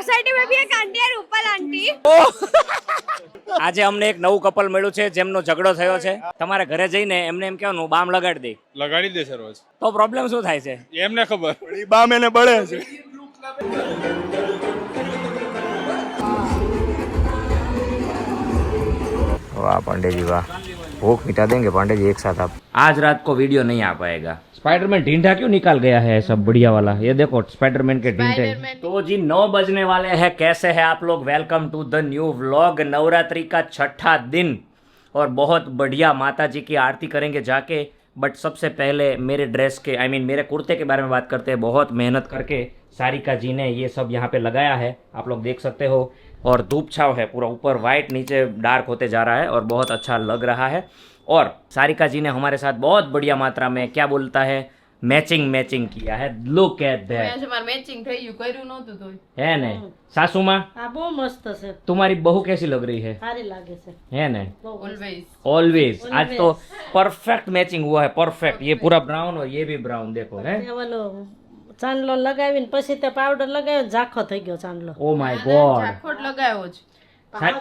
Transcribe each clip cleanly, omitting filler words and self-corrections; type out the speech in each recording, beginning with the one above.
Society में भी एक आंटी है रूपल आंटी। આજે અમને એક નવું કપલ મળ્યું છે જેમનો ઝઘડો થયો છે. તમારે ઘરે જઈને એમને એમ કહેવાનું બામ લગાડી દે છે રોજ. તો પ્રોબ્લેમ શું થાય છે? એમને ખબર બામ એને બળે છે. वाह पांडे जी वाह, भूख मिटा देंगे पांडे जी एक साथ आप. आज रात को वीडियो नहीं आ पाएगा. स्पाइडरमैन ढींढा क्यों निकाल गया है सब बढ़िया वाला? ये देखो स्पाइडरमैन के ढींढे. तो जी 9 बजने वाले हैं. कैसे हैं आप लोग? Welcome to the new vlog. Navratri का छठा दिन और बहुत बढ़िया माता जी की आरती करेंगे जाके. बट सबसे पहले मेरे ड्रेस के मेरे कुर्ते के बारे में बात करते हैं. बहुत मेहनत करके सारिका जी ने ये सब यहाँ पे लगाया है, आप लोग देख सकते हो. और धूप छाव है पूरा, ऊपर वाइट नीचे डार्क होते जा रहा है और बहुत अच्छा लग रहा है. और सारिका जी ने हमारे साथ बहुत बढ़िया मात्रा में क्या बोलता है मैचिंग किया है. Look at that. मैचिंग થઈ કર્યું નહોતું તો है ने सासू माँ? આ બહુ મસ્ત છે. तुम्हारी बहू कैसी लग रही है? સારી લાગે છે. है ने ઓલવેઝ ऑलवेज. आज तो परफेक्ट मैचिंग हुआ है, परफेक्ट. ये पूरा ब्राउन और ये भी ब्राउन देखो है. ઓલો ચાંદલો લગાવીને પછી તે પાવડર લગાવ્યો ઝાખો થઈ ગયો ચાંદલો. Oh my God. ચાખોટ લગાવ્યો છે.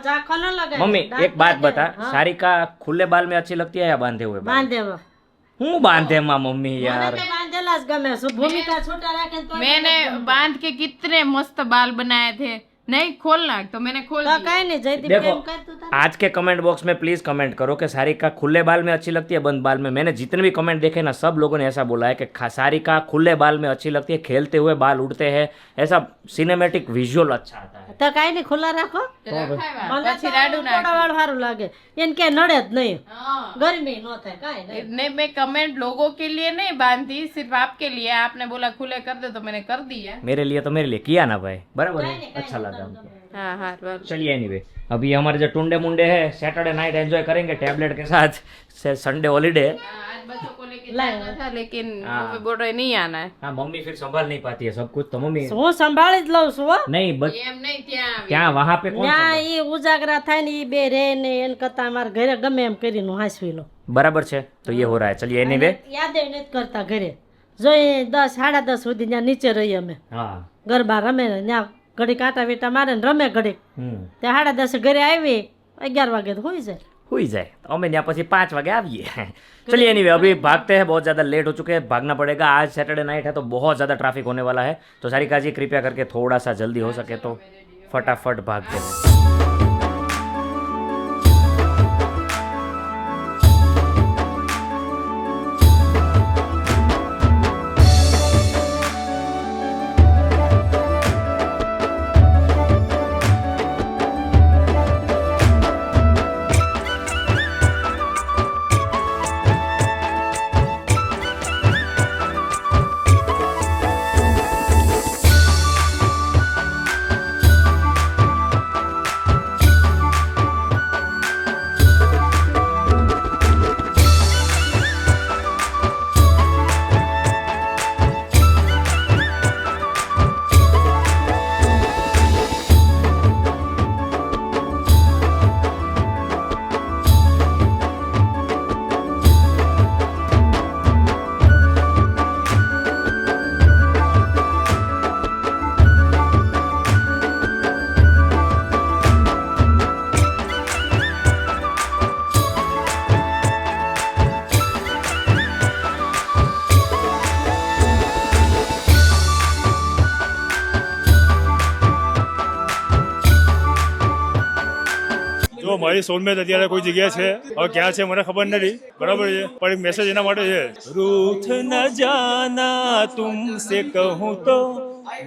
ઝાખો ન લગાવ્યો. मम्मी एक बात बता, सारिका खुले बाल में अच्छी लगती है या बांधे हुए बाल? બાંધેવા हूँ बांधे माँ मम्मी यार. મને બાંધેલા જ ગમે છે. ભૂમિકા છૂટા રાખે તો मैंने बांध के कितने मस्त बाल बनाए थे. नहीं खोलना तो मैंने खोल તો दिया. કઈ નહીં જયદીપ देखो કેમ કરતું તા? आज के कमेंट बॉक्स में प्लीज कमेंट करो कि सारिका खुले बाल में अच्छी लगती है बंद बाल में. मैंने जितने भी कमेंट देखे ना सब लोगों ने ऐसा बोला है कि सारिका खुले बाल में अच्छी लगती है, खेलते हुए बाल उड़ते हैं, ऐसा सिनेमेटिक विजुअल अच्छा आता है. તો કઈ નહીં ખુલ્લા રાખો. રખાવ્યા. મને પછી રાડું નાખ્યું. થોડા સારું લાગે. એને કે નડે જ નહીં. हाँ. ગરમી ન થાય કાઈ નહીં. नहीं मैं कमेंट लोगों के लिए नहीं बांधती, सिर्फ आपके लिए. आपने बोला खुले कर दे तो मैंने कर दिया. मेरे लिए तो मेरे लिए किया ना भाई, बराबर है, अच्छा लगा हमको. हाँ हाँ बराबर. चलिए एनीवे, अभी हमारे जो टुंडे मुंडे हैं सैटरडे नाइट एंजॉय करेंगे टैबलेट के साथ. Sunday holiday. आज बच्चों को लेके लाए. जाना था लेकिन हाँ. मम्मी बोल रहे नहीं आना है. हाँ मम्मी फिर संभाल नहीं पाती है सब कुछ, तो मम्मी હું સંભાળી જ લઉં છું હો. नहीं बच એમ નહીં ત્યાં આવી. क्या वहाँ पे कौन ત્યાં संभाल- ઈ ઉજાગરા થાય ને ઈ બે રે ને એને કરતા મારા ઘરે ગમે એમ કરીને હું હાંસવી લઉં. बराबर છે. तो ये हो रहा है. चलिए एनीवे. યાદ નથી કરતા ઘરે. જોઈ 10 10:30 સુધી ત્યાં નીચે રહીએ અમે. हाँ. ગરબા રમે ને ત્યાં ઘડી કાંટા વીટા મારે ને રમે ઘડી. ત્યાં 10:30 ઘરે આવી 11 વાગે તો હોઈ જાય. हुई जाए तो हमें यहाँ पर 5 बजे आइए. चलिए एनीवे अभी भागते हैं, बहुत ज़्यादा लेट हो चुके हैं, भागना पड़ेगा. आज सैटरडे नाइट है तो बहुत ज़्यादा ट्रैफिक होने वाला है. तो सारिका जी कृपया करके थोड़ा सा जल्दी हो सके तो फटाफट भागते हैं. જો મારી સોલમેત અત્યારે કોઈ જગ્યા છે, હવે ક્યાં છે મને ખબર નથી, બરાબર છે, પણ એક મેસેજ એના માટે છે. રૂઠ ન જાના તુમસે કહું તો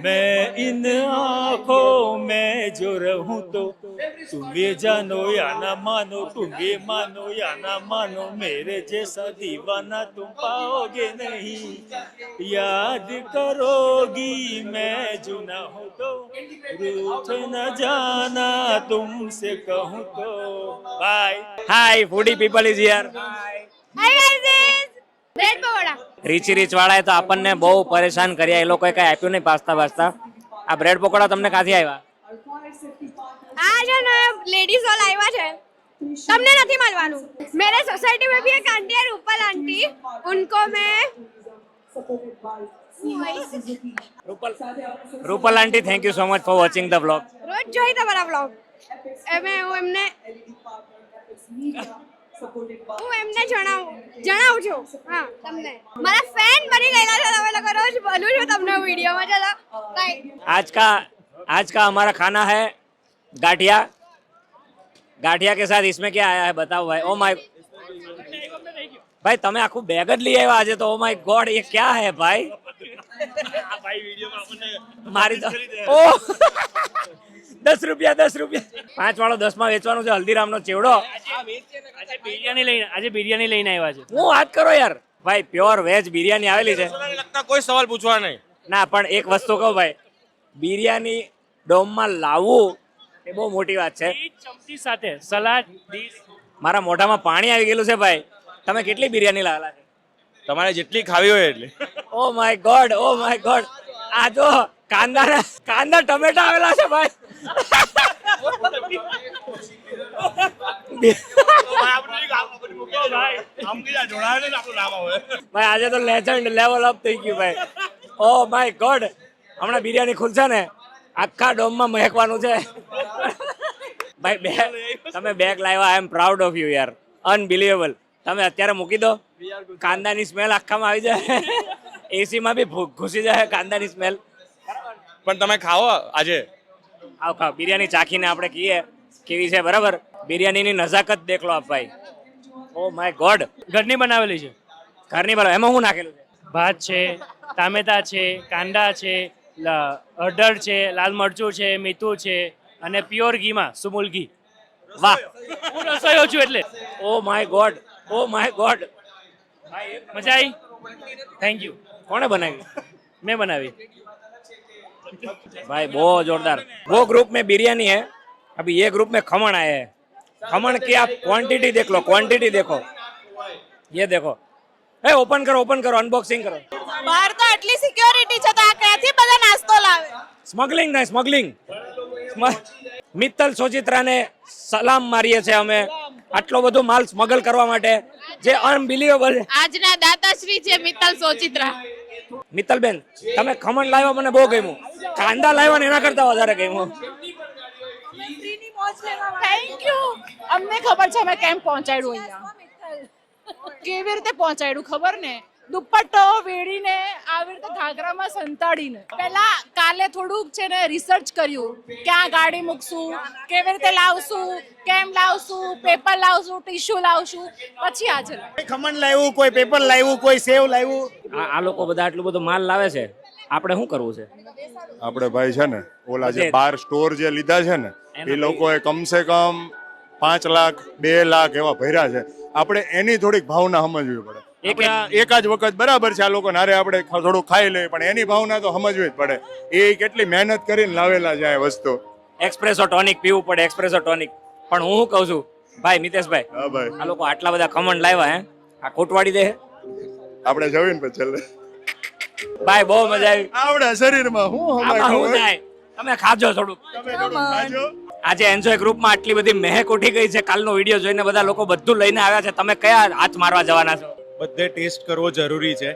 मैं इन आँखों में जो रहूं तो तुम ये जानो या ना मानो, तुम ये मानो या ना मानो, मेरे जैसा दीवाना तुम पाओगे नहीं, याद करोगी मैं जो ना हो तो रूठ न जाना तुमसे कहूं तो. Bye. Hi foodie people is here. Hi guys, bread pakoda. Richie Rich વાળાએ તો આપણને બહુ પરેશાન કર્યા. એ લોકોએ કઈ આપ્યું નહીં પાસ્તા વાસ્તા. આ બ્રેડ પકોડા તમને ક્યાંથી આવ્યા? આ છે ને લેડીઝ ઓલ આવ્યા છે, તમને નથી મળવાનું. मेरे सोसाइटी में भी एक आंटी है रूपल आंटी, उनको मैं Rupal aunty, thank you so much for watching the vlog. રોજ જોઈ તમારા બ્લોગ. હું એમને જણાવું છું. હા, તમને મારા ફેન બની ગયેલા છે તમે લોકો. રોજ બોલું છું તમને વિડીયોમાં. ચલો કઈ आज का हमारा खाना है गाठिया. गाठिया के साथ इसमें क्या आया है बताओ भाई. ओ माय भाई તમે આખું બેગ જ લઈ આવ્યા આજે તો. ઓ માય ગોડ, ये क्या है भाई? મારી તો ઓ 10 રૂપિયા 5 વાળો 10 માં વેચવાનું છે. હલ્દીરામ નો ચેવડો. આજે બિરયાની લઈને આવ્યા છે. હું વાત કરો યાર ભાઈ, પ્યોર વેજ બિરયાની આવેલી છે. લગતા કોઈ સવાલ પૂછવા નહીં. ના પણ એક વસ્તુ કહું ભાઈ, બિરયાની ડોમમાં લાવવું એ બહુ મોટી વાત છે. ચમચી સાથે સલાડ, ડીશ. મારા મોઢામાં પાણી આવી ગયેલું છે ભાઈ. તમે કેટલી બિરયાની લાવેલા છે? તમારે જેટલી ખાવી હોય એટલી. Oh my God, oh my God. આ જો કાંદા ટમેટા આવેલા છે ભાઈ. ભાઈ આજે તો લેજન્ડ લેવલ અપ થઈ ગયું ભાઈ. ઓ માય ગોડ, હમણાં બિરયાની ખુલશે ને આખા ડોમમાં મહેકવાનું છે. ભાઈ તમે બેગ લાવ્યા. આઈ એમ પ્રાઉડ ઓફ યુ યાર. અનબિલિવેબલ. તમે અત્યારે મૂકી દો, કાંદાની સ્મેલ આખામાં આવી જાય. એસી માં બી ઘૂસી જાય કાંદાની સ્મેલ. પણ તમે ખાઓ આજે. ખાઓ બિરયાની ચાખીને આપણે કહીએ કેવી છે. બરાબર, બિરયાનીની નજાકત દેખલો આપ ભાઈ. ઓ માય ગોડ, ઘરની બનાવેલી છે. ઘરની બનાવ. એમાં શું નાખેલું છે? ભાત છે, ટામેટા છે, કાંદા છે, હળદર છે, લાલ મરચું છે, મીઠું છે અને પ્યોર ઘીમાં સુમુલ ઘી. વાહ, હું રસોઈયો છું એટલે. Oh my God, oh my God. મજા આવી? Thank you. કોણે બનાવી? મેં બનાવી. भाई बहुत जोरदार. वो ग्रुप में बिरयानी है, अभी ये ग्रुप में खमण आए हैं. खमण की आप क्वांटिटी देख लो, क्वांटिटी देखो. ये देखो. ए ओपन करो, अनबॉक्सिंग करो. બહાર તો આટલી સિક્યોરિટી છે તો આ ક્યાંથી બધા નાસ્તો લાવે? સ્મગલિંગ નહીં, સ્મગલિંગ. મિત્તલ સોચિત્રાને સલામ મારીએ છે અમે આટલો બધો માલ સ્મગલ કરવા માટે, જે અનબિલિવેબલ છે. આજના દાતાશ્રી છે મિત્તલ સોચિત્રા. મિત્તલબેન, તમે ખમણ લાવ્યા મને બહુ ગમ્યું. કાંદા લાવ્યા ને એના કરતા વધારે ગમ્યું. Thank you. અમને ખબર છે અમે કેમ પહોંચાડ્યું અહીંયા. કેવી રીતે પહોંચાડ્યું ખબર ને? દુપટ્ટો વેડીને આવી રીતે ઘાઘરામાં સંતાડીને. પહેલા કાલે થોડુંક છે ને રિસર્ચ કર્યું, ક્યાં ગાડી મૂકશું, કેવી રીતે લાવશું, કેમ લાવશું, પેપર લાવશું, ટીશ્યુ લાવશું, પછી આજે ખમણ લાવ્યું, કોઈ પેપર લાવ્યું, કોઈ સેવ લાવ્યું. આ લોકો બધા આટલું બધું માલ લાવે છે, આપણે શું કરવું છે? આપણે ભાઈ છે ને ઓલા જે બાર સ્ટોર જે લીધા છે ને એ લોકોએ કમસે કમ 5 લાખ 2 લાખ એવા ભર્યા છે. આપણે એની થોડીક ભાવના સમજવી પડે. એક જ વખત બરાબર છે આ લોકો નારે આપણે થોડું ખાઈ લઈએ, પણ એની ભાવના તો સમજવી જ પડે. એ કેટલી મહેનત કરીને લાવેલા છે આ વસ્તુ. એક્સપ્રેસો ટોનિક પીવું પડે, એક્સપ્રેસો ટોનિક. પણ હું કહું છું ભાઈ મિતેશભાઈ, હા ભાઈ, આ લોકો આટલા બધા ખમણ લાવ્યા હે, આ ખોટવાડી દે. આપણે જવીને પછી છેલ્લે ભાઈ બહુ મજા આવી. આવડે શરીરમાં આમાં શું થાય? તમે ખાજો થોડુંક. આજે એન્જોય ગ્રુપમાં આટલી બધી મહેક ઉઠી ગઈ છે. કાલનો વિડીયો જોઈને બધા લોકો બધું લઈને આવ્યા છે. તમે કયા હાથ મારવા જવાના છો? બધે ટેસ્ટ કરવો જરૂરી છે.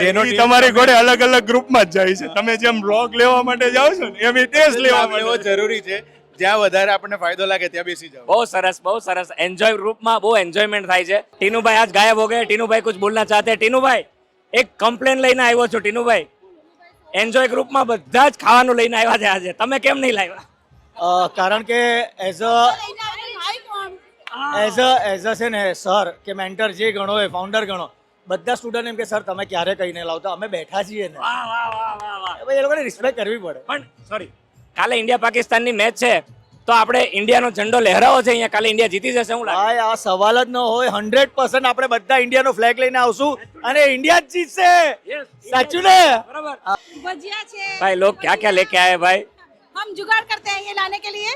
જેનો તમારી ઘોડે અલગ અલગ ગ્રુપમાં જ જાય છે. તમે જેમ બ્લોગ લેવા માટે જાઓ છો ને એમ ટેસ્ટ લેવા લેવો માટે જરૂરી છે. જ્યાં વધારે આપણને ફાયદો લાગે ત્યાં બેસી જાઓ. બહુ સરસ, બહુ સરસ. એન્જોય ગ્રુપમાં બહુ એન્જોયમેન્ટ થાય છે. ટીનુભાઈ આજ ગાયબ હો ગए. ટીનુભાઈ कुछ बोलना चाहते हैं? ટીનુભાઈ એક કમ્પ્લેન લઈને આવ્યો છો. ટીનુભાઈ, એન્જોય ગ્રુપમાં બધા જ ખાવાનું લઈને આવ્યા છે આજે, તમે કેમ નહીં લાવ્યા? કારણ કે એઝ અ છે ને સર કે મેન્ટર જે ગણો હોય, ફાઉન્ડર ગણો, બધા સ્ટુડન્ટ એમ કે સર તમે ક્યારે કહીને લાવતા, અમે બેઠા છીએ ને. વાહ વાહ વાહ વાહ વાહ. ભાઈ એ લોકોને રિસ્પેક્ટ કરવી પડે. પણ સોરી, કાલે ઇન્ડિયા પાકિસ્તાનની મેચ છે તો આપણે ઇન્ડિયાનો ઝંડો લહેરાવો છે અહીંયા. કાલે ઇન્ડિયા જીતી જશે હું લાગે? ભાઈ આ સવાલ જ ન હોય. 100% આપણે બધા ઇન્ડિયાનો ફ્લેગ લઈને આવશું અને ઇન્ડિયા જ જીતશે. સાચું ને? બરાબર. भजिया છે. भाई लोग क्या क्या लेके आए भाई? हम जुगाड़ करते हैं ये लाने के लिए.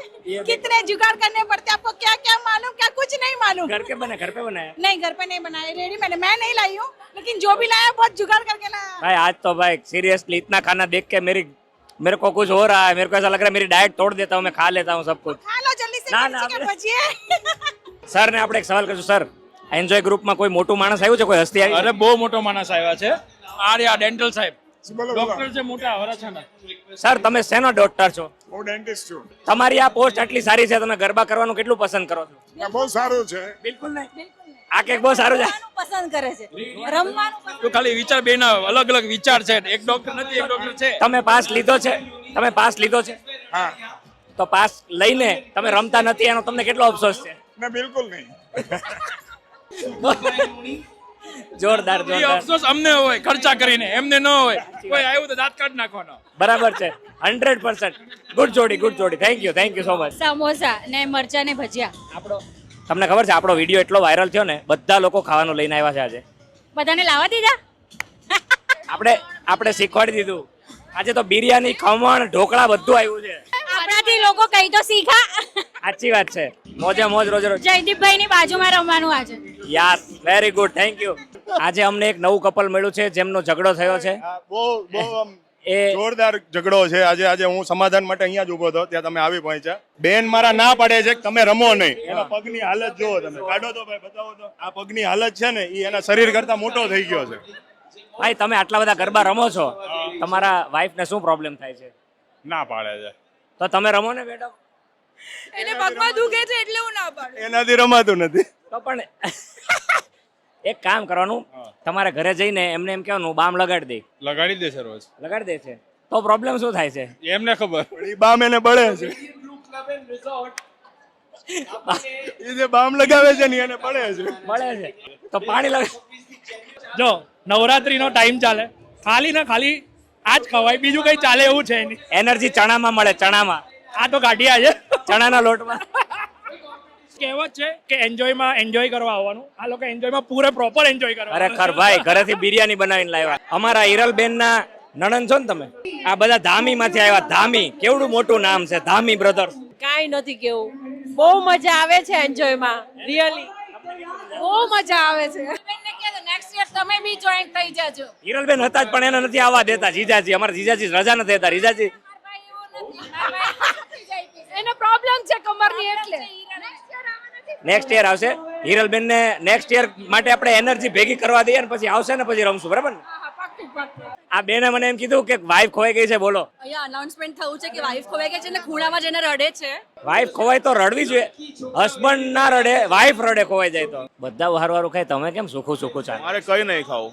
कितने जुगाड़ करने पड़ते हैं आपको? क्या क्या मालूम? क्या कुछ नहीं मालूम. घर पे बनाया? नहीं, घर पे नहीं बनाए, रेडीमेड. मैं नहीं लाई हूँ, लेकिन जो भी लाया बहुत जुगाड़ करके लाया. भाई आज तो भाई सीरियसली इतना खाना देख के मेरे को कुछ हो रहा है. मेरे को ऐसा लग रहा है मेरी डाइट तोड़ देता हूँ, मैं खा लेता हूँ सब कुछ. खा लो जल्दी से. ना, मिर्ची के भजिए. સર ને આપણે એક સવાલ કરશું. સર, એન્જોય ગ્રુપમાં કોઈ મોટું માણસ આવ્યું છે, કોઈ હસ્તી આવી? અરે બહુ મોટો માણસ આવ્યા છે. આર્યા ડેન્ટલ સાહેબ. ડોક્ટર છે મોટા વરાછાના. સર તમે શેનો ડોક્ટર છો? હું ડેન્ટિસ્ટ છું. તમારી આ પોસ્ટ આટલી સારી છે, તમે ગરબા કરવાનું કેટલું પસંદ કરો છો? બહુ સારું છે. બિલકુલ નહીં. આ કેક બહુ સારું છે. પસંદ કરે છે રમવાનું. તો ખાલી વિચાર બે ના અલગ અલગ વિચાર છે. એક ડોક્ટર નથી, એક ડોક્ટર છે. તમે પાસ લીધો છે? તમે પાસ લીધો છે? હા. તો પાસ લઈને તમે રમતા નથી એનો તમને કેટલો અફસોસ છે? ના બિલકુલ નહીં. જોરદાર એ જોરદાર. અફસોસ અમને હોય ખર્ચા કરીને, એમને ન હોય. કોઈ આવ્યું તો દાંત કાઢ નાખવાનો. બરાબર છે. 100%. ગુડ જોડી, ગુડ જોડી. Thank you so much. Samosa ને મરચા ને ભજીયા તમને ખબર છે આપણો વિડીયો એટલો વાયરલ થયો ને, બધા લોકો ખાવાનું લઈને આવ્યા છે આજે. બધાને લાવવા દીધા. આપણે શીખવાડી દીધું. આજે તો બિરયાની, ખમણ, ઢોકળા બધું આવ્યું છે. આપણાથી લોકો કઈ તો શીખા. સાચી વાત છે. મોજે મોજ રોજ રોજ. જયદીપભાઈ ની બાજુમાં રમવાનું આજે. Yes, very good, thank you. આજે અમને એક નવું કપલ મળ્યું છે જેમનો ઝઘડો થયો છે. બહુ આમ એ જોરદાર ઝઘડો છે. આજે હું સમાધાન માટે અહીંયા જ ઉભો હતો, ત્યાં તમે આવી પહોંચ્યા. બેન મારા ના પાડે છે કે તમે રમો નહીં. એના પગની હાલત જુઓ તમે. કાઢો તો ભાઈ, બતાવો તો. આ પગની હાલત છે ને એ એના શરીર કરતા મોટો થઈ ગયો છે. ભાઈ તમે આટલા બધા ગરબા રમો છો, તમારા વાઈફ ને શું પ્રોબ્લેમ થાય છે? ના પાડે છે. તો તમે રમો ને મેડમ. એને પગમાં દુખે છે એટલે હું ના પાડું. એનાથી રમાતું નથી. તો પણ એક કામ કરવાનું, તમારે ઘરે જઈને એમને એમ કહેવાનું બામ લગાડી દે. લગાડી દે છે રોજ. લગાડી દે છે તો પ્રોબ્લેમ શું થાય છે? એમને ખબર. પણ ઈ બામ એને બળે છે. એ જે બામ લગાવે છે ને એને બળે છે. મળે છે તો પાણી લગાડ. જો નવરાત્રીનો ટાઈમ ચાલે, ખાલી ને ખાલી આજ ખવાય, બીજું કઈ ચાલે એવું છે નહીં. એનર્જી ચણામાં મળે, ચણામાં. આ તો કાઢી આજે ચણાના લોટમાં. કહેવત છે કે એન્જોયમાં એન્જોય કરવા આવવાનું. આ લોકો એન્જોયમાં પૂરે પ્રોપર એન્જોય કરવા. ખરેખર ભાઈ ઘરેથી બિરયાની બનાવીને લાવ્યા. અમારા હિરલબેન ના નણંદ છો ને તમે? આ બધા ધામી માંથી આવ્યા. ધામી કેવડું મોટું નામ છે, ધામી બ્રધર્સ. કાંઈ નથી કેવું, બહુ મજા આવે છે એન્જોયમાં, રિયલી બહુ મજા આવે છે. નેક્સ્ટ યર તમે બી જોઈન થઈ જજો. હિરલબેન હતા જ પણ એને નથી આવવા દેતા જીજાજી. અમારા જીજાજી રજા નથી દેતા. જીજાજી એને પ્રોબ્લેમ છે કમરની એટલે. નેક્સ્ટ યર આવશે. હિરલબેન ને નેક્સ્ટ યર માટે આપણે એનર્જી ભેગી કરવા દઈએ ને પછી આવશે ને પછી રમશું, બરાબર ને? આ બેને મને એમ કીધું કે વાઈફ ખોવાઈ ગઈ છે. બોલો. અહીંયા અનાઉન્સમેન્ટ થયું છે કે વાઈફ ખોવાઈ ગઈ છે અને ખૂણામાં જઈને રડે છે. વાઈફ ખોવાય તો રડવી જોઈએ. હસબન્ડ ના રડે, વાઈફ રડે ખોવાઈ જાય તો. બધા વારવારું ખાય, તમે કેમ સુખું સુખું ચાલે? મારે કઈ નહીં ખાવું.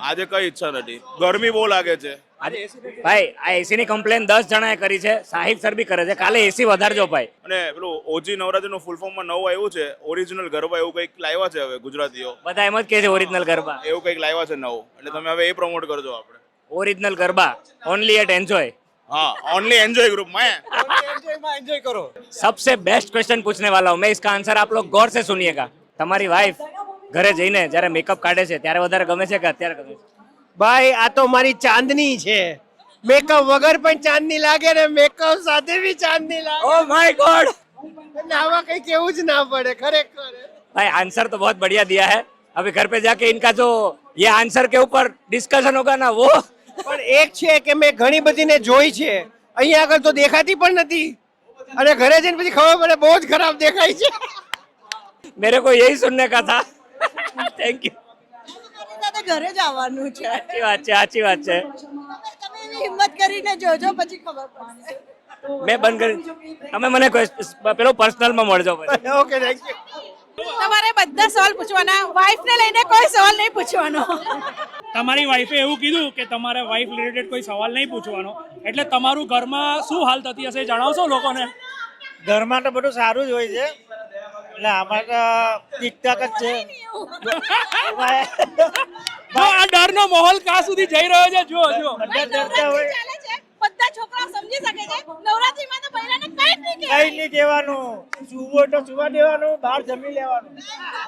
આજે કઈ ઈચ્છા નથી. ગરમી બહુ લાગે છે. ભાઈ આ એસી ની કમ્પ્લેન 10 જણાએ કરી છે. સાહિબ સર બી કરે છે. કાલે એસી વધારજો ભાઈ. અને પેલું ઓજી નવરાત્રીનું ફૂલ ફોર્મમાં નવું આવ્યું છે, ઓરિજિનલ ગરબા એવું કંઈક લાવ્યા છે હવે ગુજરાતીઓ. બધા એમ જ કહે છે ઓરિજિનલ ગરબા. એવું કંઈક લાવ્યા છે નવું, એટલે તમે હવે એ પ્રમોટ કરજો આપણે. Original garba only at enjoy. हाँ, ओनली एंजॉय ग्रुप में એન્જોય કરો. सबसे बेस्ट क्वेश्चन पूछने वाला हूँ मैं, इसका आंसर आप लोग गौर से सुनिएगा. તમારી વાઈફ ઘરે જઈને જ્યારે મેકઅપ કાઢે છે ત્યારે વધારે ગમે છે કે અત્યારે ગમે છે? ભાઈ આ તો મારી ચાંદની છે. મેકઅપ વગર પણ ચાંદની લાગે ને મેકઅપ સાથે भी ચાંદની લાગે. Oh my God. આમાં કઈ કેવું જ ના પડે ખરેખર. भाई आंसर तो बहुत बढ़िया दिया है. अभी घर पे जाके इनका जो ये आंसर के ऊपर डिस्कशन होगा ना वो. પણ એક છે કે મેં ઘણી બધીને જોઈ છે, અહીંયા આગળ તો દેખાતી પણ નથી, અને ઘરે જઈને પછી ખબર પડે બહુ જ ખરાબ દેખાય છે. मेरे को यही सुनने का था. Thank you. ઘરે જ આવવાનું છે. સાચી વાત છે, સાચી વાત છે. તમે હિંમત કરીને જોજો પછી ખબર પડશે. મેં બંધ કરી. તમે મને પેલો પર્સનલ માં મળજો પછી. Okay, thank you. તમારે બધા સવાલ પૂછવાના, વાઈફ ને લઈને કોઈ સવાલ નહીં પૂછવાનો. તમારી વાઈફે એવું કીધું કે તમારે વાઈફ રિલેટેડ કોઈ સવાલ નહીં પૂછવાનો, એટલે તમારું ઘરમાં શું હાલ થતી હશે જણાવશો લોકોને? ઘરમાં તો બધું સારું જ હોય છે, એટલે આમાં તો ઠીકઠાક જ છે. જો આ ડરનો માહોલ ક્યાં સુધી જઈ રહ્યો છે, જો જો બધા ડરતા હોય. બધા છોકરાઓ સમજી શકે છે નવરાત્રીમાં તો પહેલાને કઈ જ નહીં કઈ નહીં કહેવાનું, સુવો તો સુવા દેવાનું, બહાર જમી લેવાનું,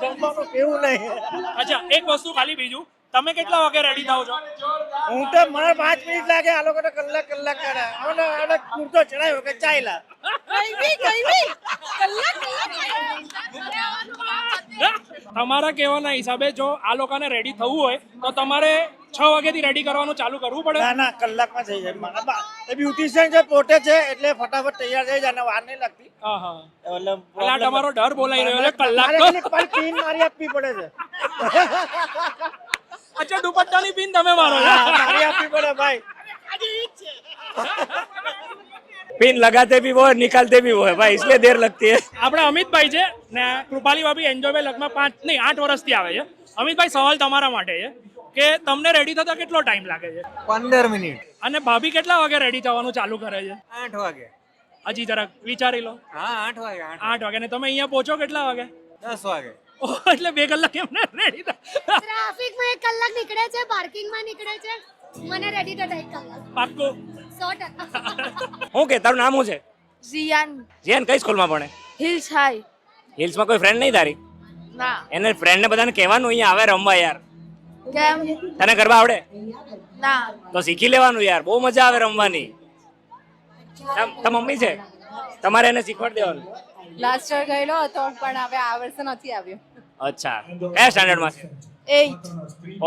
જમવાનું કેવું નહીં. અચ્છા એક વસ્તુ ખાલી બીજું, તમે કેટલા વાગે રેડી થાવ છો? હું તો મને 5 મિનિટ લાગે, આ લોકો તો કલાક કરે. આને કુર્તો ચડાવ્યો કે ચાલ્યા. તમારા કહેવાના હિસાબે જો આ લોકોને રેડી થવું હોય તો તમારે 6 વાગ્યાથી રેડી કરવાનું ચાલુ કરવું પડે? ના કલાકમાં થઈ જાય. મને બ્યુટિશિયન છે પોતે છે, એટલે ફટાફટ તૈયાર થઈ જાય, વાર નહીં લાગતી. હા હા, એટલે આ તમારો ડર બોલાઈ રહ્યો છે કલાક પણ પીન મારી આપવી પડે છે. अच्छा दुपट्टा नहीं पीन તમે મારો તારી આપવી પડે ભાઈ पिन लगाते भी वो है निकालते भी वो है भाई इसलिए देर लगती है આપણા અમિતભાઈ છે ને કૃપાલી ભાભી એન્જોય બાય લગમાં 8 વર્ષથી આવે છે. અમિતભાઈ સવાલ તમારા માટે છે કે તમને રેડી થતા કેટલો ટાઈમ લાગે છે? 15 મિનિટ. અને ભાભી કેટલા વાગે રેડી થવાનું ચાલુ કરે છે? 8 વાગે. હજી જરાક વિચારી લો. હા 8 વાગે. 8 વાગે. ને તમે અહીંયા પહોંચો કેટલા વાગે? 10 વાગે. એટલે 2 કલાક એમને રેડી થાય. ટ્રાફિકમાં 1 કલાક નીકળે છે, પાર્કિંગમાં નીકળે છે, મને રેડી થતા 1 કલાક. પાક્કું 100%. હું કે તારું નામ શું છે? ઝિયાન જીયાન કઈ સ્કૂલમાં ભણે? Hills high. હિલ્સમાં કોઈ ફ્રેન્ડ નહીં તારી? ના. એને ફ્રેન્ડને બધાને કહેવાનું અહીંયા આવે રમવા યાર. કેમ? તને ગરબા આવડે? ના. તો શીખી લેવાનું યાર, બહુ મજા આવે રમવાની. તાર મમ્મી છે, તમારે એને શીખવાડી દેવાનું. લાસ્ટ યર ગયેલો હતો પણ હવે આ વર્ષે નથી આવ્યો. અચ્છા, કયા સ્ટાન્ડર્ડમાં છે? 8.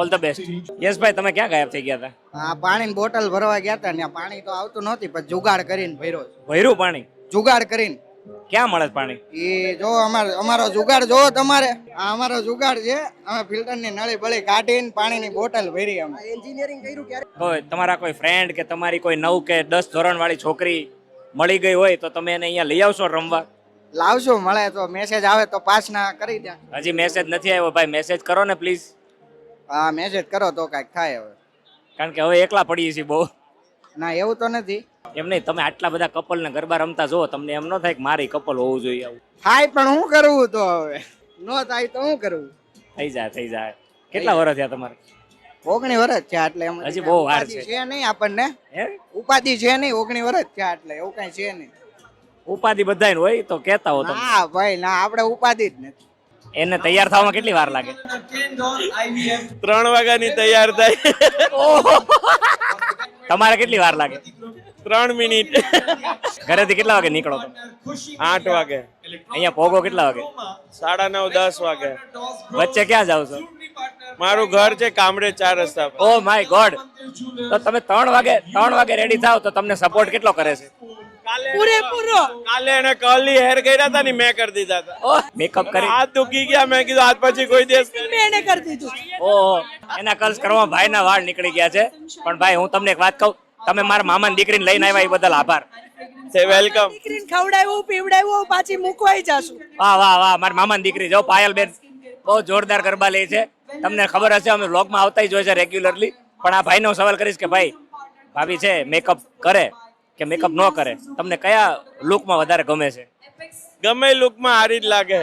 All the best. યસ ભાઈ, તમે ક્યાં ગાયબ થઈ ગયા હતા? આ પાણીની બોટલ ભરવા ગયા હતા ને પાણી તો આવતું નહોતી પણ જુગાડ કરીને ભર્યો. ભર્યું પાણી? જુગાડ કરીને. ક્યાં મળે છે પાણી? એ જો અમારો જુગાડ જો તમારે, આ અમારો જુગાડ છે. અમે ફિલ્ટરની નળી બળી કાઢીને પાણીની બોટલ ભરી. અમે એન્જિનિયરિંગ કર્યું ક્યારે? કોઈ તમારા કોઈ ફ્રેન્ડ કે તમારી કોઈ 9 કે 10 ધોરણ વાળી છોકરી મળી ગઈ હોય તો તમે એને અહીંયા લઈ આવશો રમવા? લાવશું, મળે તો મેસેજ આવે તો પાસ ના કરી દે. હજી મેસેજ નથી આવ્યો ભાઈ, મેસેજ કરો ને પ્લીઝ. હા મેસેજ કરો તો કાંઈક થાય હવે. કારણ કે હવે એકલા પડીએ છીએ બહુ. ના એવું તો નથી. એમ નહીં, તમે આટલા બધા કપલ ને ગરબા રમતા જો, તમને એમ ન થાય કે મારી કપલ હોવું જોઈએ આવું? થાય પણ શું કરવું તો હવે? નો થાય તો શું કરવું? થઈ જાય થઈ જાય. કેટલા વર્ષ થયા તમારે? 19 વર્ષ છે એટલે એમ હજી બહુ વાર છે. છે નહીં આપણને હે? ઉપાધિ છે નહીં. 19 વર્ષ થયા એટલે એવું કઈ છે નહીં. ઉપાધિ બધાય હોય તો કહેતા હો તમે. ના ભાઈ ના, આપણે ઉપાધિ જ નથી. એને તૈયાર થવામાં કેટલી વાર લાગે? 3 વાગ્યાની તૈયાર થાય. તમારે કેટલી વાર લાગે? 3 મિનિટ. ઘરેથી કેટલા વાગે નીકળો તો? 8 વાગે. અહીંયા પોગો કેટલા વાગે? 9:30 10 વાગે. વચ્ચે ક્યાં જાવ છો? મારું ઘર છે કામરેજ 4 રસ્તા પર. Oh my God. તો તમે 3 વાગે રેડી થાવ તો તમને સપોર્ટ કેટલો કરે છે? પૂરેપૂરો. કાલે એને કર્લી હેર કર્યા હતા ને મેં કરી દીધા હતા. ઓ મેકઅપ કરી? હાથ દુખી ગયા, મેં કીધું આજ પછી કોઈ દિવસ એને કરી દીધું. ઓહો, એના કર્લ્સ કરવામાં ભાઈના વાળ નીકળી ગયા છે. પણ ભાઈ હું તમને એક વાત કહું, તમે મારા મામાની દીકરીને લઈને આવ્યા એ બદલ આભાર. વેલકમ. દીકરીને ખવડાવ્યું પીવડાવ્યું પાછી મૂકવાઈ જાશું. વાહ વાહ વાહ, મારી મામાની દીકરી જો પાયલબેન બહુ જોરદાર ગરબા લે છે. તમને ખબર હશે અમે વ્લોગમાં આવતા જ હોય છે રેગ્યુલરલી. પણ આ ભાઈને હું સવાલ કરીશ કે ભાઈ ભાભી છે મેકઅપ કરે કે મેકઅપ ન કરે, તમને કયા લુકમાં વધારે ગમે છે? ગમે લુકમાં હારી જ લાગે.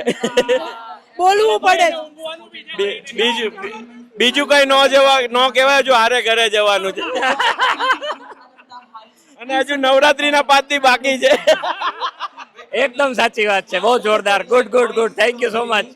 બોલવું પડે. બીજું કઈ ન કહેવાય, જો હારે ઘરે જવાનું છે. અને હજુ નવરાત્રીના 5 દી બાકી છે. એકદમ સાચી વાત છે, બહુ જોરદાર. Good good good, thank you so much.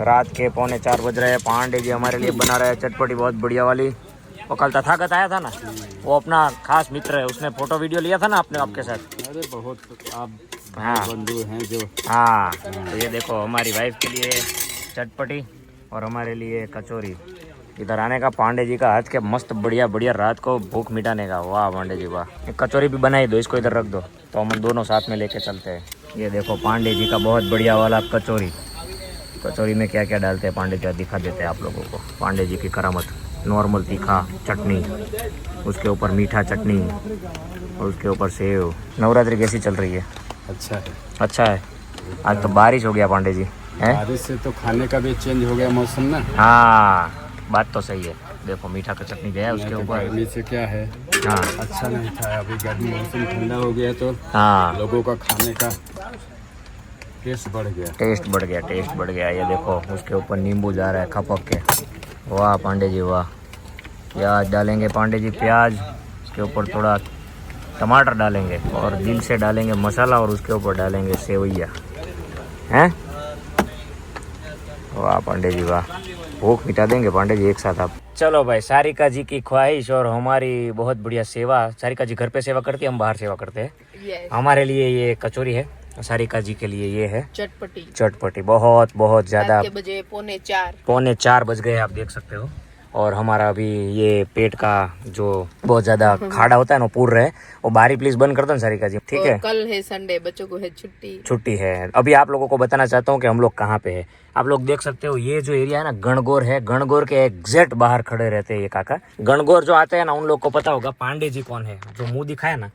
रात के 3:45 बज रहे हैं। पांडे जी हमारे लिए बना रहे हैं चटपटी बहुत बढ़िया वाली। वो कल तथागत आया था ना, वो अपना खास मित्र है, उसने फोटो वीडियो लिया था ना आपने आपके साथ। अरे बहुत आप हाँ बंधु हैं जो। हाँ, तो ये देखो हमारी वाइफ के लिए चटपटी और हमारे लिए कचौरी। इधर आने का पांडे जी का हाथ के मस्त बढ़िया बढ़िया रात को भूख मिटाने का। वाह पांडे जी वाह। एक कचौरी भी बनाई दो, इसको इधर रख दो तो हम दोनों साथ में लेके चलते हैं। ये देखो पांडे जी का बहुत बढ़िया वाला कचौरी। कचौरी में क्या क्या डालते हैं पांडे जी दिखा देते हैं आप लोगों को। पांडे जी की करामत, नॉर्मल तीखा चटनी, उसके ऊपर मीठा चटनी और उसके ऊपर सेव। नवरात्रि कैसी चल रही है? अच्छा है। अच्छा है। आज तो बारिश हो गया पांडे जी है। बारिश से तो खाने का भी चेंज हो गया मौसम ना। हाँ बात तो सही है। देखो मीठा का चटनी गया उसके ऊपर। गर्मी से क्या है, हाँ अच्छा नहीं था। अभी गर्मी मौसम ठंडा हो गया तो हाँ लोगों का खाने का टेस्ट बढ़ गया। टेस्ट बढ़ गया, टेस्ट बढ़ गया। ये देखो उसके ऊपर नींबू जा रहा है खपक के। वाह पांडे जी वाह। प्याज डालेंगे पांडे जी, प्याज उसके ऊपर थोड़ा टमाटर डालेंगे और दिल से डालेंगे मसाला और उसके ऊपर डालेंगे सेवैया हैं। वाह पांडे जी वाह, भूख मिटा देंगे पांडे जी एक साथ आप। चलो भाई, सारिका जी की ख्वाहिश और हमारी बहुत बढ़िया सेवा। सारिका जी घर पे सेवा करती है, हम बाहर सेवा करते हैं। हमारे लिए ये कचौरी है, सारिका जी के लिए ये है चटपटी। चटपटी बहुत बहुत ज्यादा। बजे 3:45 3:45 बज गए आप देख सकते हो। और हमारा अभी ये पेट का जो बहुत ज्यादा खाड़ा होता है ना पूर रहे, वो बारी प्लीज बंद कर दो ना सारिका जी, ठीक है। कल है संडे, बच्चों को है छुट्टी है। अभी आप लोगों को बताना चाहता हूँ कि हम लोग कहाँ पे है। आप लोग देख सकते हो ये जो एरिया है ना गणगौर है, गणगौर के एग्जैक्ट बाहर खड़े रहते हैं ये काका। गणगौर जो आते हैं ना उन लोग को पता होगा पांडे जी कौन है। जो मुंह दिखाया ना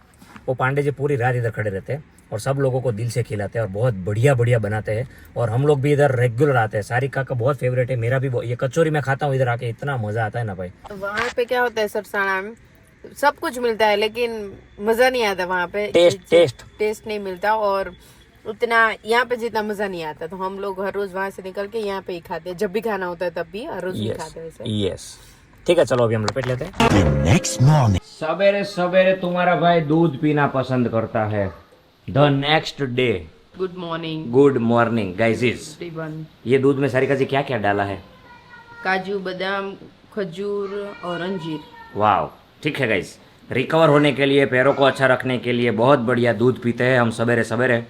वो पांडे जी पूरी रात इधर खड़े रहते हैं और सब लोगों को दिल से खिलाते हैं और बहुत बढ़िया बढ़िया बनाते हैं। और हम लोग भी इधर रेगुलर आते हैं। सारिका का बहुत फेवरेट है, मेरा भी ये कचौरी मैं खाता हूँ इधर आके, इतना मजा आता है ना भाई। वहाँ पे क्या होता है सरसाना में सब कुछ मिलता है लेकिन मजा नहीं आता वहाँ पे। टेस्ट नहीं मिलता और उतना यहाँ पे जितना मजा नहीं आता। तो हम लोग हर रोज वहाँ से निकल के यहाँ पे ही खाते हैं। जब भी खाना होता है तब भी, हर रोज नहीं खाते वैसे। यस ठीक है, चलो अभी हम लपेट लेते हैं। नेक्स्ट मॉर्निंग सवेरे सवेरे तुम्हारा भाई दूध पीना पसंद करता है। The next day good morning. Good morning guys. ये दूध में सारिका जी क्या क्या डाला है? काजू, बादाम, खजूर और अंजीर। वाह ठीक है गाइस। रिकवर होने के लिए, पैरों को अच्छा रखने के लिए बहुत बढ़िया दूध पीते हैं हम सवेरे सवेरे।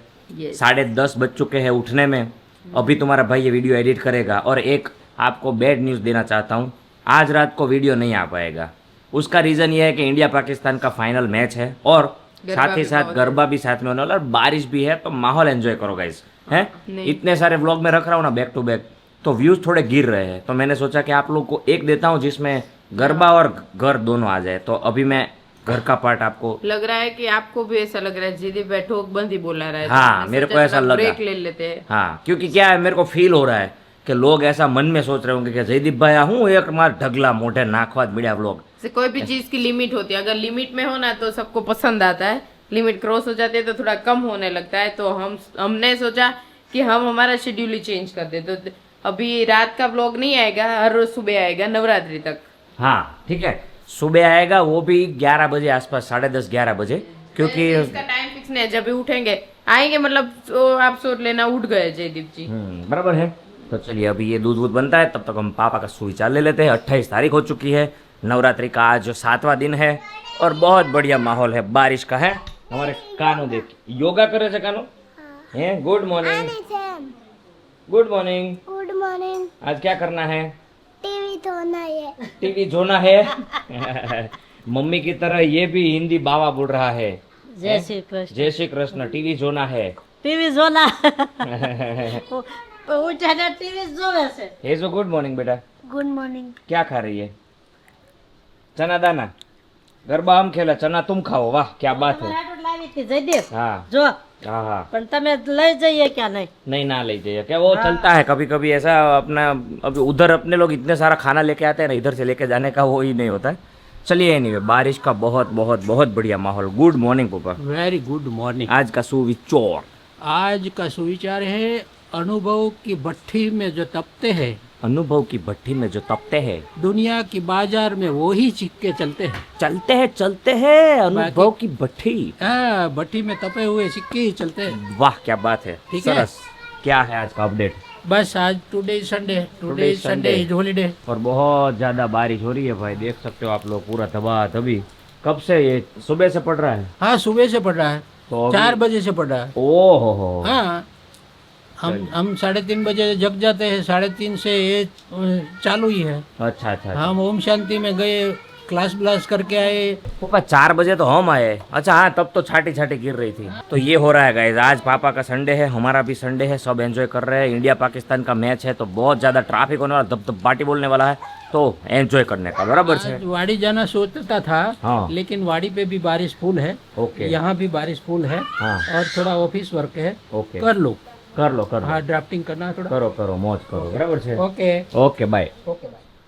10:30 बज चुके हैं उठने में। अभी तुम्हारा भाई ये वीडियो एडिट करेगा। और एक आपको बैड न्यूज़ देना चाहता हूँ, आज रात को वीडियो नहीं आ पाएगा। उसका रीज़न ये है कि इंडिया पाकिस्तान का फाइनल मैच है और साथ ही साथ गरबा भी साथ में होने वाला और बारिश भी है। तो माहौल एंजॉय करो गाइस हैं। इतने सारे व्लॉग में रख रहा हूँ ना बैक टू बैक, तो व्यूज थोड़े गिर रहे हैं। तो मैंने सोचा कि आप लोग को एक देता हूँ जिसमें गरबा और घर दोनों आ जाए। तो अभी मैं घर का पार्ट आपको लग रहा है कि आपको भी ऐसा लग रहा है जीदी बैठो बंदी बोला रहा है। हाँ मेरे को ऐसा लगा। ब्रेक ले लेते हैं। हाँ क्योंकि क्या है, मेरे को फील हो रहा है कि लोग ऐसा मन में सोच रहे होंगे कि जयदीप भाई हूँ एक मार ढगला मोटे नाखवाद मीडिया व्लॉग से। कोई भी चीज की लिमिट होती है, अगर लिमिट में हो ना तो सबको पसंद आता है। लिमिट क्रॉस हो जाती है तो थोड़ा कम होने लगता है। तो हमने सोचा कि हम हमारा शेड्यूल ही चेंज कर दे। तो अभी रात का व्लॉग नहीं आएगा, हर रोज सुबह आएगा नवरात्रि तक। हाँ ठीक है, सुबह आएगा वो भी 11 बजे आसपास, 10:30-11 बजे। क्योंकि इसका टाइम फिक्स नहीं है, जब भी उठेंगे आएंगे। मतलब तो आप सोच लेना उठ गए जयदीप जी। बराबर है। तो चलिए अभी ये दूध बनता है, तब तक हम पापा का सुविचार ले लेते हैं। 28 तारीख हो चुकी है, नवरात्रि का आज 7वां दिन है और बहुत बढ़िया माहौल है, बारिश का है। हमारे कानू देख योगा कर रहे थे कानू हैं। Good morning. Good morning. Good morning. आज क्या करना है? टीवी धोना है। टीवी धोना है। मम्मी की तरह ये भी हिंदी बाबा बोल रहा है। जय श्री कृष्ण। जय श्री कृष्ण। टीवी जोना है। टीवी जोना। उठाना टीवी जोवे से। हे जो गुड मॉर्निंग बेटा। Good morning. क्या खा रही है? चना दाना। गरबा हम खेला, चना तुम खाओ। वाह क्या बात है। हाँ जो हाँ પણ તમે લઈ જઈએ क्या नहीं ना ले जाइए क्या, वो चलता है कभी कभी ऐसा अपना। अभी उधर अपने लोग इतने सारा खाना लेके आते हैं ना, इधर से लेके जाने का वो ही नहीं होता है। चलिए एनीवे, बारिश का बहुत बहुत बहुत बढ़िया माहौल। गुड मॉर्निंग पापा। Very good morning. आज का सुविचार, आज का सुविचार है अनुभव की भट्टी में जो तपते हैं, अनुभव की भट्टी में जो तपते हैं, दुनिया की बाजार में वो ही सिक्के चलते हैं। चलते हैं अनुभव की भट्टी। भट्टी में तपे हुए सिक्के ही चलते हैं। वाह क्या बात है। ठीक है। सरस। क्या है आज का अपडेट? बस आज टुडे संडे इज हॉलीडे। और बहुत ज्यादा बारिश हो रही है भाई, देख सकते हो आप लोग, पूरा धबाधबी। कब से ये सुबह से पड़ रहा है? हाँ सुबह से पड़ रहा है, तो 4 बजे से पड़ रहा है। ओहो हो। हाँ हम 3:30 बजे जग जाते हैं, 3:30 से ये चालू ही है। अच्छा अच्छा। हम ओम शांति में गए, क्लास ब्लास करके आए। पापा 4 बजे तो हम आए। अच्छा हाँ, तब तो छाटी छाटी गिर रही थी। तो ये हो रहा है गाइस, आज पापा का संडे है, हमारा भी संडे है, सब एंजॉय कर रहे हैं। इंडिया पाकिस्तान का मैच है तो बहुत ज्यादा ट्रैफिक होने वाला, धब बाटी बोलने वाला है, तो एंजॉय करने का बराबर है। आज वाड़ी जाना सोचता था, हाँ। लेकिन वाड़ी पे भी बारिश फुल है, ओके। यहाँ भी बारिश फुल है, हाँ। और थोड़ा ऑफिस वर्क है, ओके। कर लो। हाँ, ड्राफ्टिंग करना है थोड़ा। करो मौज करो, बराबर है। Okay okay bye.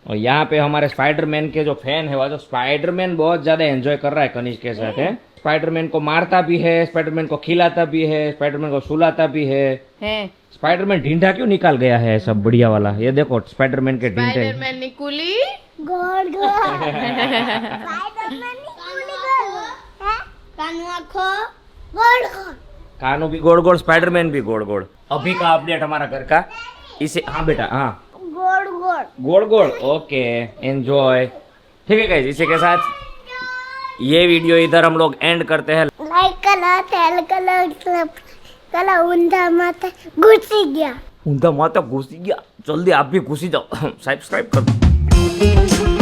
और यहाँ पे हमारे स्पाइडरमैन के जो फैन है, वो जो स्पाइडरमैन बहुत ज्यादा एंजॉय कर रहा है कनिष्क के साथ है। स्पाइडरमैन को मारता भी है, स्पाइडरमैन को खिलाता भी है, स्पाइडरमैन को सुलाता भी है। स्पाइडरमैन ढींढा क्यों निकाल गया है सब बढ़िया वाला? ये देखो स्पाइडरमैन के ढींढे। स्पाइडरमैन निकुली गोड़ गोड़ स्पाइडरमैन निकुली गोड़ कानू आँखों गोड़ गोड़, कानू भी गोड़ गोड़, स्पाइडरमैन भी गोड़ गोड़। अभी का अपडेट हमारा घर का, इसे हाँ बेटा हाँ गोड़ गोड़ गोड़ गोड़। Okay enjoy. ठीक है गाइस, इसी के साथ ये वीडियो इधर हम लोग एंड करते हैं। लाइक कलर तेल कलर कलर ऊंधा माथे घुसी गया, ऊंधा माथा घुसी गया। जल्दी आप भी घुसी जाओ, सब्सक्राइब कर दो।